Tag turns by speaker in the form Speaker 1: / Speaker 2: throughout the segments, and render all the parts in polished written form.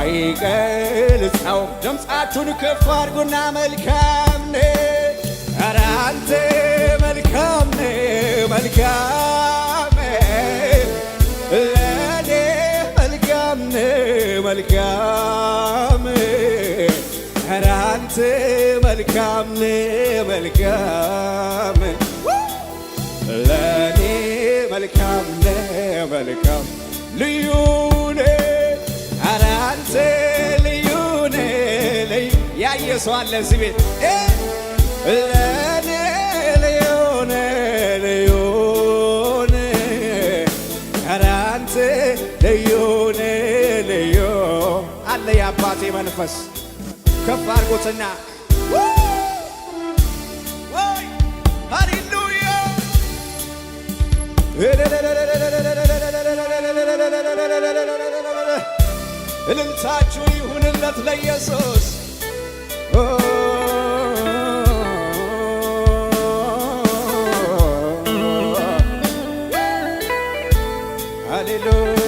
Speaker 1: አይገልጸው ድምፃችሁን ከፍ አድርጉና መልካም ነህ ኧረ አንተ መልካም ነህ መልካም ለኔ መልካም ነህ መልካም ኧረ አንተ መልካም ነህ መልካም ለኔ መልካም ነህ መልካም ልዩ ነህ ኧረ አንተ ልዩ ነህ ልዩ ያየ ሰው አለ እዚህ ቤት ለኔ ልዩ ነህ ልዩ ነህ ኧረ አንተ ልዩ ነህ ልዩ አለ የአባቴ መንፈስ ከፍ አድርጎትና ሃሌሉያ እልልታችሁ ይሁንለት ለኢየሱስ ሃሌሉያ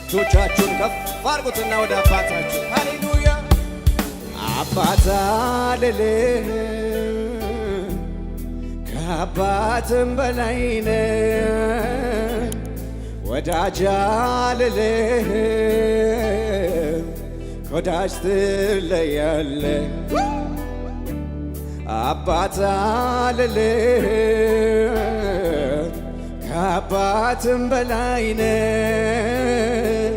Speaker 1: እጆቻችሁን ከፍ አድርጉትና ወደ አባታችሁ ሃሌሉያ አባታ ልልህ ከአባትም በላይ ነህ ወዳጅ ልልህ ከወዳጅ ትለያለህ አባታ ልልህ ከአባትም በላይ ነህ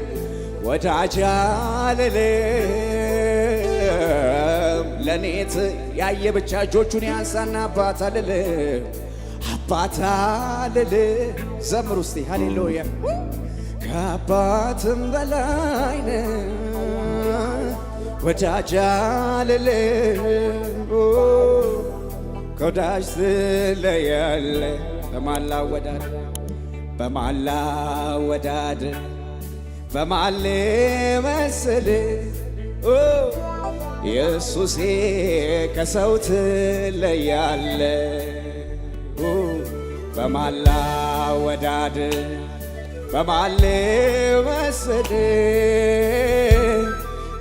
Speaker 1: ወዳጅ አልልም ለኔት ያየ ብቻ እጆቹን ያንሳና አባት አልልም አባት አልልም ዘምሩ እስቲ ሃሌሉያ ከአባትም በላይ ነህ ወዳጅ አልልም ከወዳጅ ትለያለህ በማን ላወዳድር በማን ልመስልህ ኢየሱሴ ከሰው ትለያለህ በማን ላወዳድር በማን ልመስልህ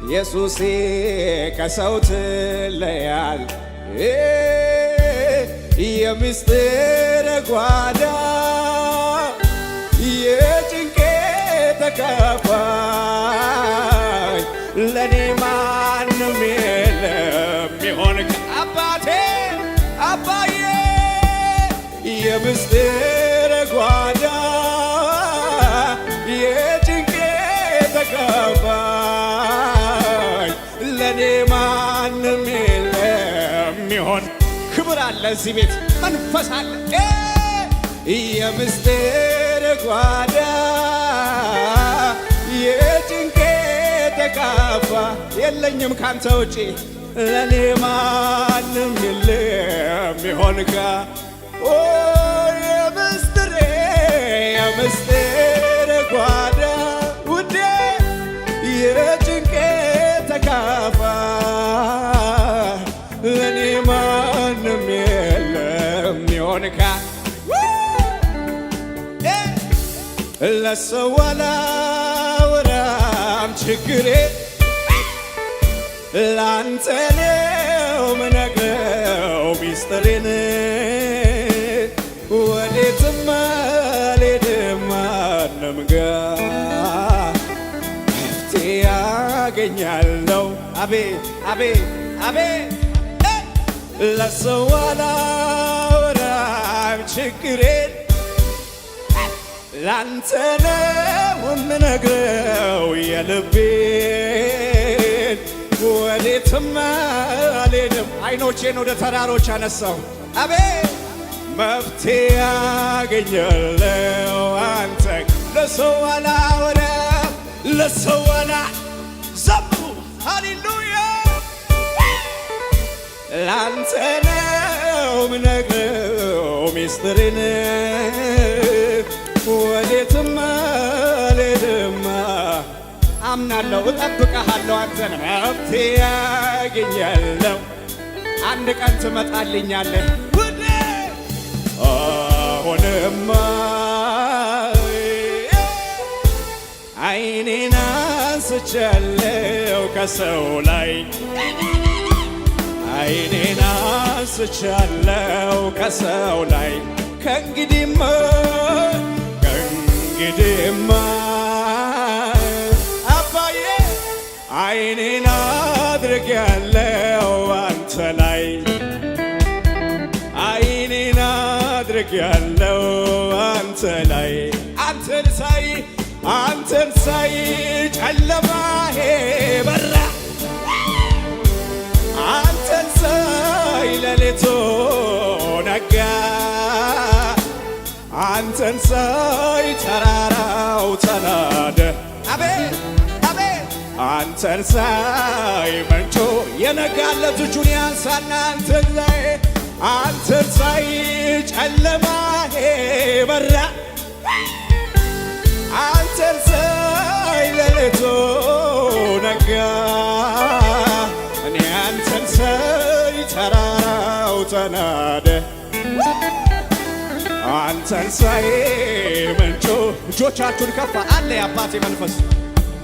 Speaker 1: ኢየሱሴ ከሰው ትለያለህ የምስጢር ጓዳ የጭንቄ ተካፋይ ለኔ ማንም የለም ሚሆን ከአባቴ አባዬ የምስጢር ጓዳ የጭንቄ ተካፋይ ለኔ ማንም የለም ሚሆን ክብር አለ እዚህ ቤት መንፈስ አለ የምስጢር ጓዳ የጭንቄ ተካፋ የለኝም ካንተ ውጪ ለኔ ማንም የለም ይሆንካ የምስጢር ጓዳ ውዴ የጭንቄ ተካፋ ለኔ ማንም የለም ይሆንካ ለሰው አላወራም ችግሬ ላንተ ነው ምነግረው ሚስጥሬን ወዴትም አልሄድም ማንም ጋር መፍትሄ ያገኛለሁ አቤት አቤት አቤት ለሰው አላወራም ችግሬን ላንተ ነው ምነግረው የልቤን ወዴትም አልሄድም አይኖቼን ወደ ተራሮች አነሳው አቤት መፍትሄ ያገኛለሁ አንተ ለሰው አላወራም ለሰው ዘምሩ ሃሌሉያ ላንተ ነው ምነግረው ሚስጥሬን ወዴትም አልሄድም አምናለሁ እጠብቅሃለሁ አንተን መፍትሄ ያገኛለሁ አንድ ቀን ትመጣልኛለህ ውዴ አሁንማ አይኔን አንስቻለሁ ከሰው ላይ አይኔን አንስቻለሁ ከሰው ላይ ከእንግዲህማ አባዬ አይኔን አድርጌያለሁ አንተ ላይ አይኔን አድርጌያለሁ አንተ ላይ አንተን ሳይ ጨለማዬ በራ አንተን ሳይ ሌሊቱ ነጋ አንተን ሳይ ተራራው ተናደ አቤት አቤት አንተን ሳይ መንጮ የነጋለት እጁን ያንሳና አንተን ሳይ ጨለማዬ በራ አንተን ሳይ ሌሊቱ ነጋ እኔ አንተን ሳይ ተራራው ተናደ አንተን ሳይ ምንጩ እጆቻችሁን ከፍ አለ የአባቴ መንፈስ